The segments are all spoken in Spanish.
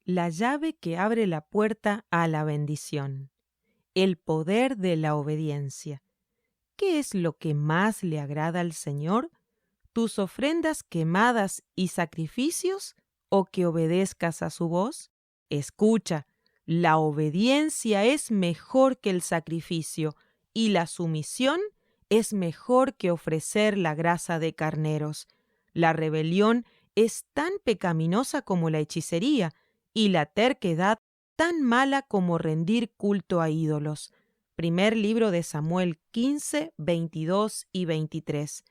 la llave que abre la puerta a la bendición. El poder de la obediencia. ¿Qué es lo que más le agrada al Señor? ¿Tus ofrendas quemadas y sacrificios o que obedezcas a su voz? Escucha, la obediencia es mejor que el sacrificio y la sumisión es mejor que ofrecer la grasa de carneros. La rebelión es tan pecaminosa como la hechicería y la terquedad tan mala como rendir culto a ídolos. Primer libro de Samuel 15, 22 y 23.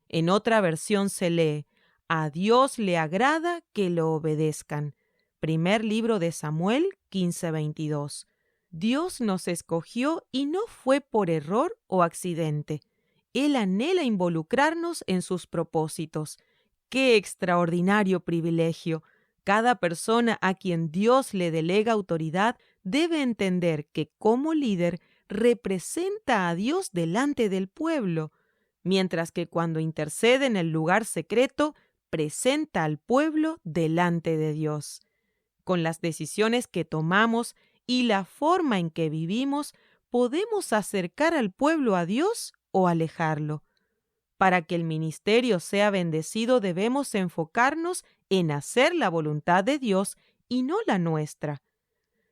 En otra versión se lee, a Dios le agrada que lo obedezcan. Primer libro de Samuel 15, 22. Dios nos escogió y no fue por error o accidente. Él anhela involucrarnos en sus propósitos. ¡Qué extraordinario privilegio! Cada persona a quien Dios le delega autoridad debe entender que como líder representa a Dios delante del pueblo, mientras que cuando intercede en el lugar secreto, presenta al pueblo delante de Dios. Con las decisiones que tomamos y la forma en que vivimos, podemos acercar al pueblo a Dios o alejarlo. Para que el ministerio sea bendecido, debemos enfocarnos en hacer la voluntad de Dios y no la nuestra.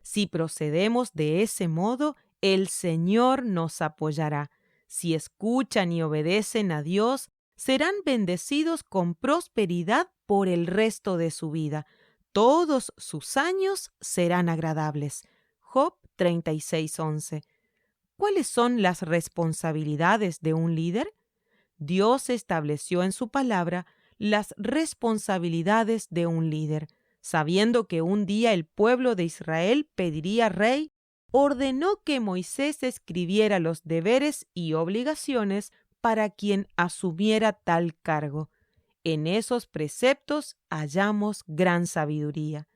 Si procedemos de ese modo, el Señor nos apoyará. Si escuchan y obedecen a Dios, serán bendecidos con prosperidad por el resto de su vida. Todos sus años serán agradables. Job 36:11. ¿Cuáles son las responsabilidades de un líder? Dios estableció en su palabra las responsabilidades de un líder. Sabiendo que un día el pueblo de Israel pediría rey, ordenó que Moisés escribiera los deberes y obligaciones para quien asumiera tal cargo. En esos preceptos hallamos gran sabiduría.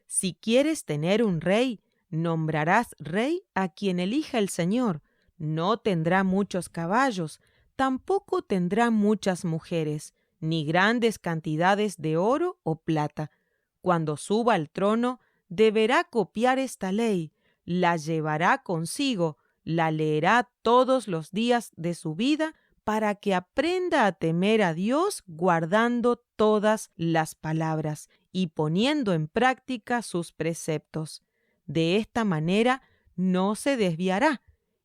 Si quieres tener un rey, nombrarás rey a quien elija el Señor. No tendrá muchos caballos, tampoco tendrá muchas mujeres, ni grandes cantidades de oro o plata. Cuando suba al trono, deberá copiar esta ley, la llevará consigo, la leerá todos los días de su vida para que aprenda a temer a Dios guardando todas las palabras y poniendo en práctica sus preceptos. De esta manera no se desviará,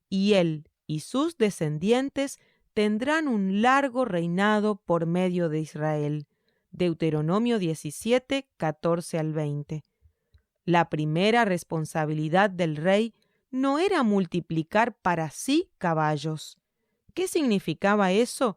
y él y sus descendientes tendrán un largo reinado por medio de Israel. Deuteronomio 17, 14 al 20. La primera responsabilidad del rey no era multiplicar para sí caballos. ¿Qué significaba eso?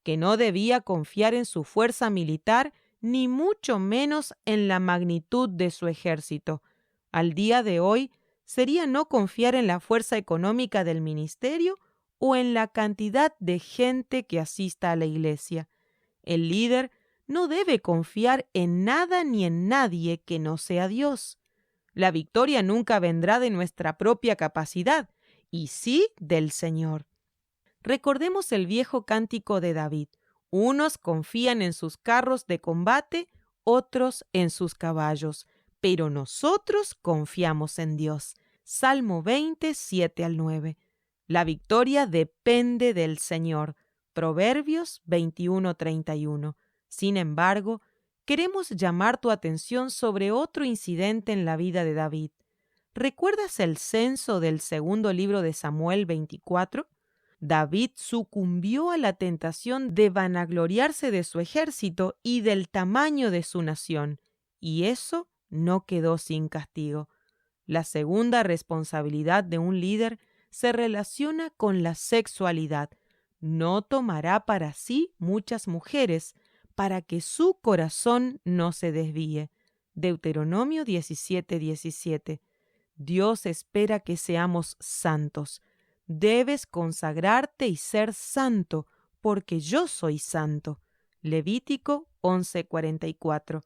Que no debía confiar en su fuerza militar, ni mucho menos en la magnitud de su ejército. Al día de hoy, sería no confiar en la fuerza económica del ministerio o en la cantidad de gente que asista a la iglesia. El líder no debe confiar en nada ni en nadie que no sea Dios. La victoria nunca vendrá de nuestra propia capacidad, y sí del Señor. Recordemos el viejo cántico de David. Unos confían en sus carros de combate, otros en sus caballos, pero nosotros confiamos en Dios. Salmo 20, 7 al 9. La victoria depende del Señor. Proverbios 21, 31. Sin embargo, queremos llamar tu atención sobre otro incidente en la vida de David. ¿Recuerdas el censo del segundo libro de Samuel 24? David sucumbió a la tentación de vanagloriarse de su ejército y del tamaño de su nación, y eso no quedó sin castigo. La segunda responsabilidad de un líder se relaciona con la sexualidad. No tomará para sí muchas mujeres, para que su corazón no se desvíe. Deuteronomio 17, 17. Dios espera que seamos santos. Debes consagrarte y ser santo, porque yo soy santo. Levítico 11:44.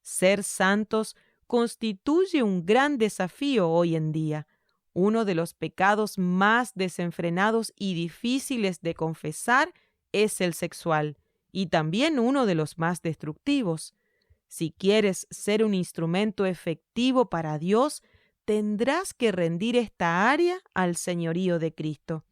Ser santos constituye un gran desafío hoy en día. Uno de los pecados más desenfrenados y difíciles de confesar es el sexual, y también uno de los más destructivos. Si quieres ser un instrumento efectivo para Dios, tendrás que rendir esta área al señorío de Cristo.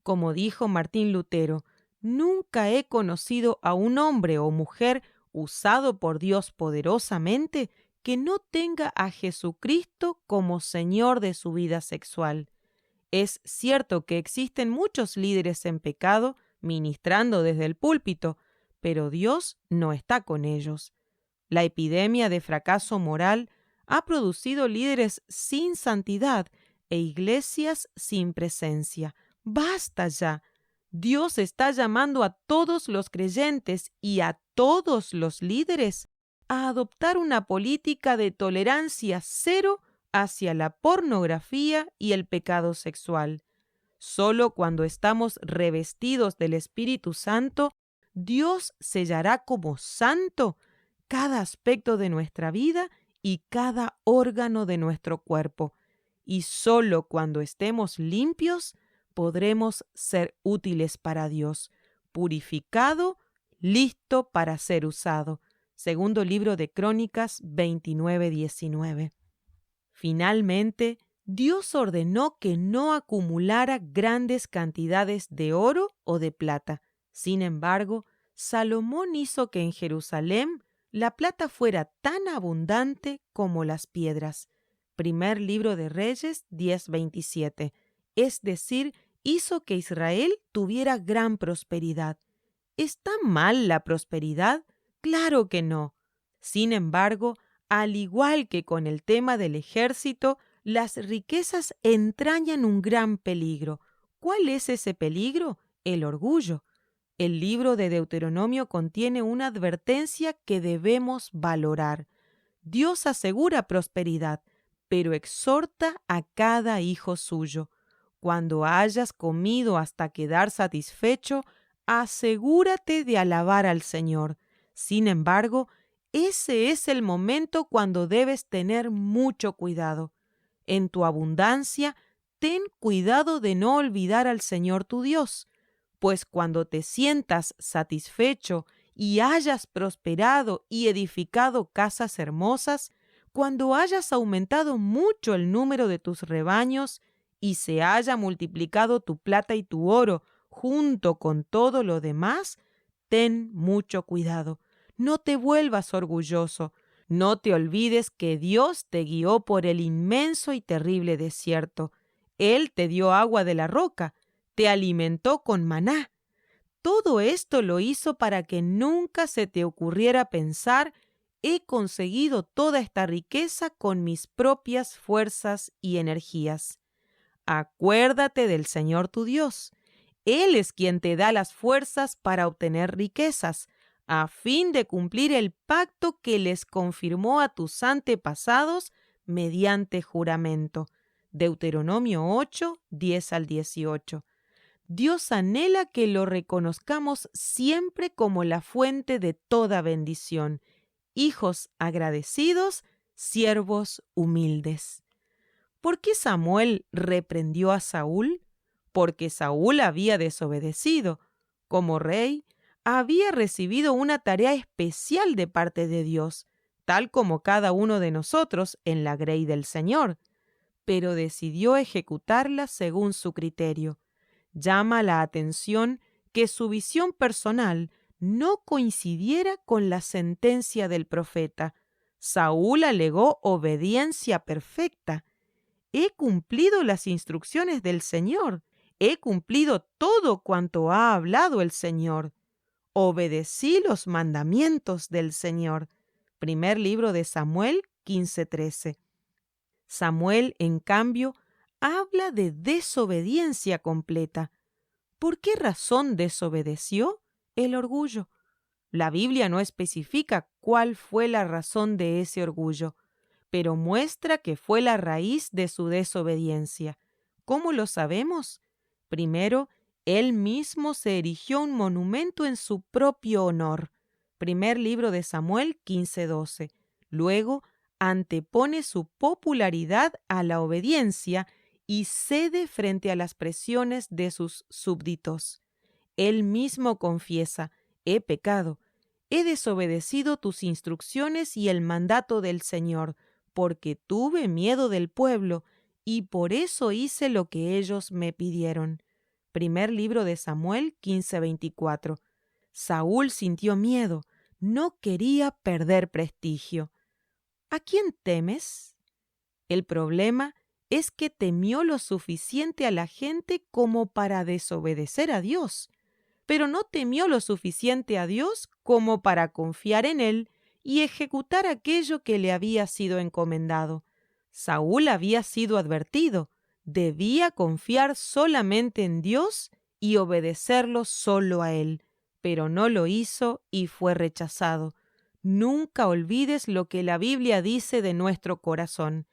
Como dijo Martín Lutero, nunca he conocido a un hombre o mujer usado por Dios poderosamente que no tenga a Jesucristo como Señor de su vida sexual. Es cierto que existen muchos líderes en pecado ministrando desde el púlpito, pero Dios no está con ellos. La epidemia de fracaso moral ha producido líderes sin santidad e iglesias sin presencia. ¡Basta ya! Dios está llamando a todos los creyentes y a todos los líderes a adoptar una política de tolerancia cero hacia la pornografía y el pecado sexual. Solo cuando estamos revestidos del Espíritu Santo, Dios sellará como santo cada aspecto de nuestra vida y cada órgano de nuestro cuerpo. Y solo cuando estemos limpios, podremos ser útiles para Dios, purificado, listo para ser usado. Segundo libro de Crónicas 29:19. Finalmente, Dios ordenó que no acumulara grandes cantidades de oro o de plata. Sin embargo, Salomón hizo que en Jerusalén la plata fuera tan abundante como las piedras. Primer libro de Reyes 10:27. Es decir, hizo que Israel tuviera gran prosperidad. ¿Está mal la prosperidad? Claro que no. Sin embargo, al igual que con el tema del ejército, las riquezas entrañan un gran peligro. ¿Cuál es ese peligro? El orgullo. El libro de Deuteronomio contiene una advertencia que debemos valorar. Dios asegura prosperidad, pero exhorta a cada hijo suyo. Cuando hayas comido hasta quedar satisfecho, asegúrate de alabar al Señor. Sin embargo, ese es el momento cuando debes tener mucho cuidado. En tu abundancia, ten cuidado de no olvidar al Señor tu Dios, pues cuando te sientas satisfecho y hayas prosperado y edificado casas hermosas, cuando hayas aumentado mucho el número de tus rebaños y se haya multiplicado tu plata y tu oro junto con todo lo demás, ten mucho cuidado. No te vuelvas orgulloso. No te olvides que Dios te guió por el inmenso y terrible desierto. Él te dio agua de la roca, te alimentó con maná. Todo esto lo hizo para que nunca se te ocurriera pensar: he conseguido toda esta riqueza con mis propias fuerzas y energías. Acuérdate del Señor tu Dios. Él es quien te da las fuerzas para obtener riquezas, a fin de cumplir el pacto que les confirmó a tus antepasados mediante juramento. Deuteronomio 8, 10-18. Dios anhela que lo reconozcamos siempre como la fuente de toda bendición, hijos agradecidos, siervos humildes. ¿Por qué Samuel reprendió a Saúl? Porque Saúl había desobedecido. Como rey, había recibido una tarea especial de parte de Dios, tal como cada uno de nosotros en la grey del Señor, pero decidió ejecutarla según su criterio. Llama la atención que su visión personal no coincidiera con la sentencia del profeta. Saúl alegó obediencia perfecta. He cumplido las instrucciones del Señor. He cumplido todo cuanto ha hablado el Señor. Obedecí los mandamientos del Señor. Primer libro de Samuel 15:13. Samuel, en cambio, habla de desobediencia completa. ¿Por qué razón desobedeció? El orgullo. La Biblia no especifica cuál fue la razón de ese orgullo, pero muestra que fue la raíz de su desobediencia. ¿Cómo lo sabemos? Primero, él mismo se erigió un monumento en su propio honor. Primer libro de Samuel 15:12. Luego, antepone su popularidad a la obediencia y cede frente a las presiones de sus súbditos. Él mismo confiesa: he pecado. he desobedecido tus instrucciones y el mandato del Señor, porque tuve miedo del pueblo, y por eso hice lo que ellos me pidieron. Primer libro de Samuel 15:24. Saúl sintió miedo, no quería perder prestigio. ¿A quién temes? El problema es que temió lo suficiente a la gente como para desobedecer a Dios, pero no temió lo suficiente a Dios como para confiar en Él y ejecutar aquello que le había sido encomendado. Saúl había sido advertido, debía confiar solamente en Dios y obedecerlo solo a Él, pero no lo hizo y fue rechazado. Nunca olvides lo que la Biblia dice de nuestro corazón.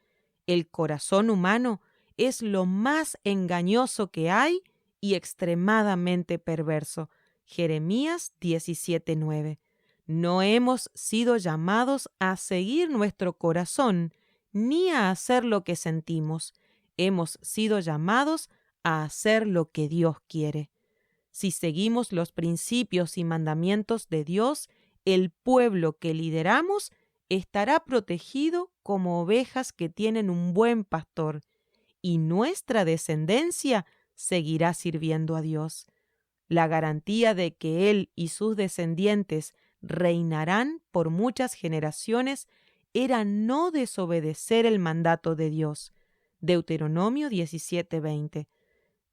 El corazón humano es lo más engañoso que hay y extremadamente perverso. Jeremías 17:9. No hemos sido llamados a seguir nuestro corazón ni a hacer lo que sentimos. Hemos sido llamados a hacer lo que Dios quiere. Si seguimos los principios y mandamientos de Dios, el pueblo que lideramos estará protegido como ovejas que tienen un buen pastor, y nuestra descendencia seguirá sirviendo a Dios. La garantía de que Él y sus descendientes reinarán por muchas generaciones era no desobedecer el mandato de Dios. Deuteronomio 17:20.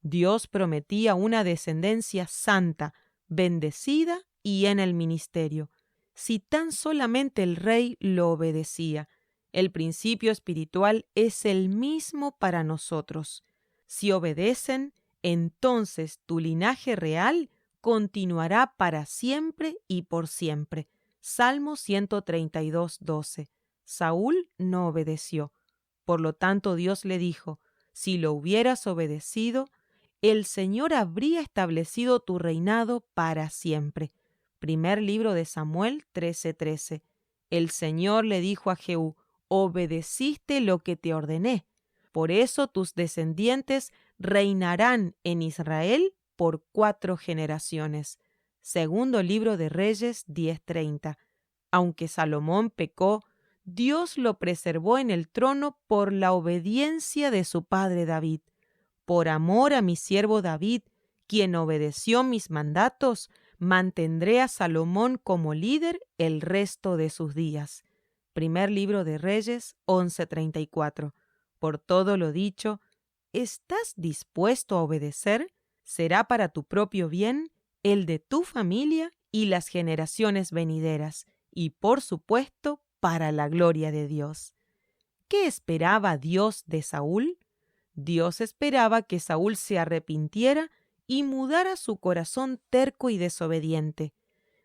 Dios prometía una descendencia santa, bendecida y en el ministerio, si tan solamente el rey lo obedecía. El principio espiritual es el mismo para nosotros. Si obedecen, entonces tu linaje real continuará para siempre y por siempre. Salmo 132:12. Saúl no obedeció. Por lo tanto, Dios le dijo, si lo hubieras obedecido, el Señor habría establecido tu reinado para siempre. Primer libro de Samuel 13:13. El Señor le dijo a Jehú, obedeciste lo que te ordené. Por eso tus descendientes reinarán en Israel por 4 generaciones. Segundo libro de Reyes 10:30. Aunque Salomón pecó, Dios lo preservó en el trono por la obediencia de su padre David. Por amor a mi siervo David, quien obedeció mis mandatos, mantendré a Salomón como líder el resto de sus días. Primer libro de Reyes 11:34. Por todo lo dicho, ¿estás dispuesto a obedecer? Será para tu propio bien, el de tu familia y las generaciones venideras, y por supuesto, para la gloria de Dios. ¿Qué esperaba Dios de Saúl? Dios esperaba que Saúl se arrepintiera y mudara su corazón terco y desobediente.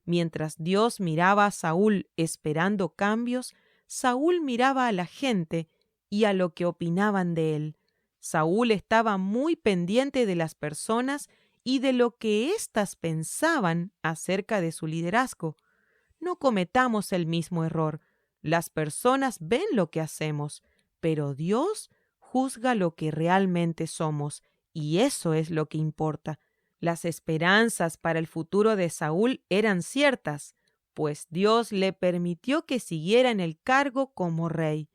Mientras Dios miraba a Saúl esperando cambios, Saúl miraba a la gente y a lo que opinaban de él. Saúl estaba muy pendiente de las personas y de lo que éstas pensaban acerca de su liderazgo. No cometamos el mismo error. Las personas ven lo que hacemos, pero Dios juzga lo que realmente somos, y eso es lo que importa. Las esperanzas para el futuro de Saúl eran ciertas, pues Dios le permitió que siguiera en el cargo como rey.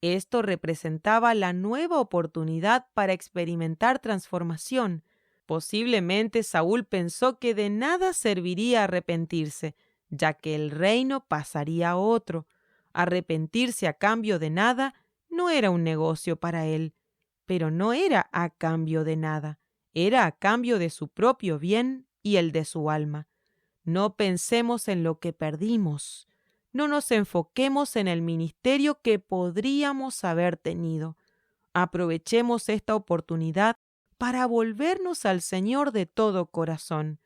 Esto representaba la nueva oportunidad para experimentar transformación. Posiblemente Saúl pensó que de nada serviría arrepentirse, ya que el reino pasaría a otro. Arrepentirse a cambio de nada no era un negocio para él, pero no era a cambio de nada, era a cambio de su propio bien y el de su alma. No pensemos en lo que perdimos, no nos enfoquemos en el ministerio que podríamos haber tenido. Aprovechemos esta oportunidad para volvernos al Señor de todo corazón.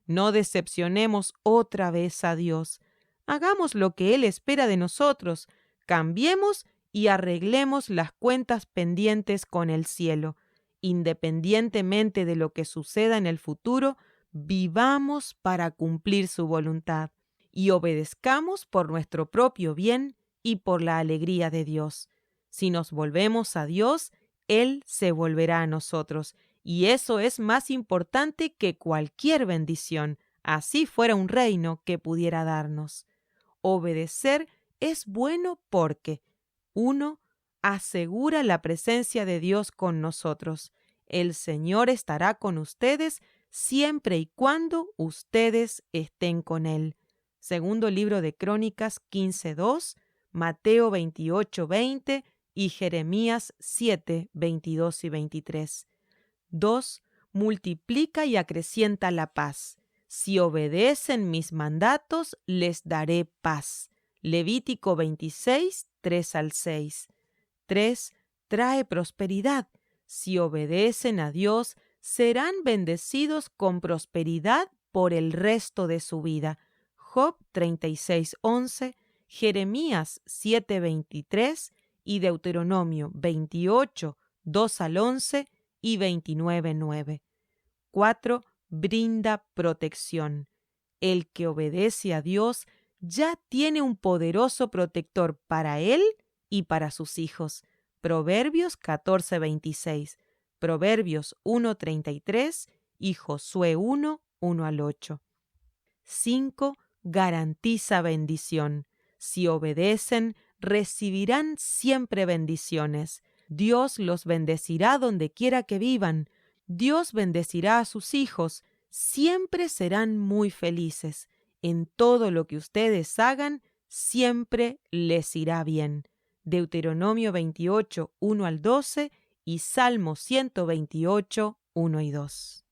No decepcionemos otra vez a Dios. Hagamos lo que Él espera de nosotros, cambiemos y arreglemos las cuentas pendientes con el cielo. Independientemente de lo que suceda en el futuro, vivamos para cumplir su voluntad y obedezcamos por nuestro propio bien y por la alegría de Dios. Si nos volvemos a Dios, Él se volverá a nosotros, y eso es más importante que cualquier bendición. así fuera un reino que pudiera darnos. Obedecer es bueno porque 1. Asegura la presencia de Dios con nosotros. El Señor estará con ustedes siempre y cuando ustedes estén con Él. Segundo libro de Crónicas 15:2, Mateo 28:20 y Jeremías 7:22 y 23. 2. Multiplica y acrecienta la paz. Si obedecen mis mandatos, les daré paz. Levítico 26, 3 al 6. 3. Trae prosperidad. Si obedecen a Dios, serán bendecidos con prosperidad por el resto de su vida. Job 36:11, Jeremías 7:23 y Deuteronomio 28, 2 al 11 y 29:9. 4. Brinda protección. El que obedece a Dios ya tiene un poderoso protector para él y para sus hijos. Proverbios 14:26, Proverbios 1:33 y Josué 1, 1 al 8. 5. Garantiza bendición. Si obedecen, recibirán siempre bendiciones. Dios los bendecirá donde quiera que vivan. Dios bendecirá a sus hijos. Siempre serán muy felices. En todo lo que ustedes hagan, siempre les irá bien. Deuteronomio 28, 1 al 12 y Salmo 128, 1 y 2.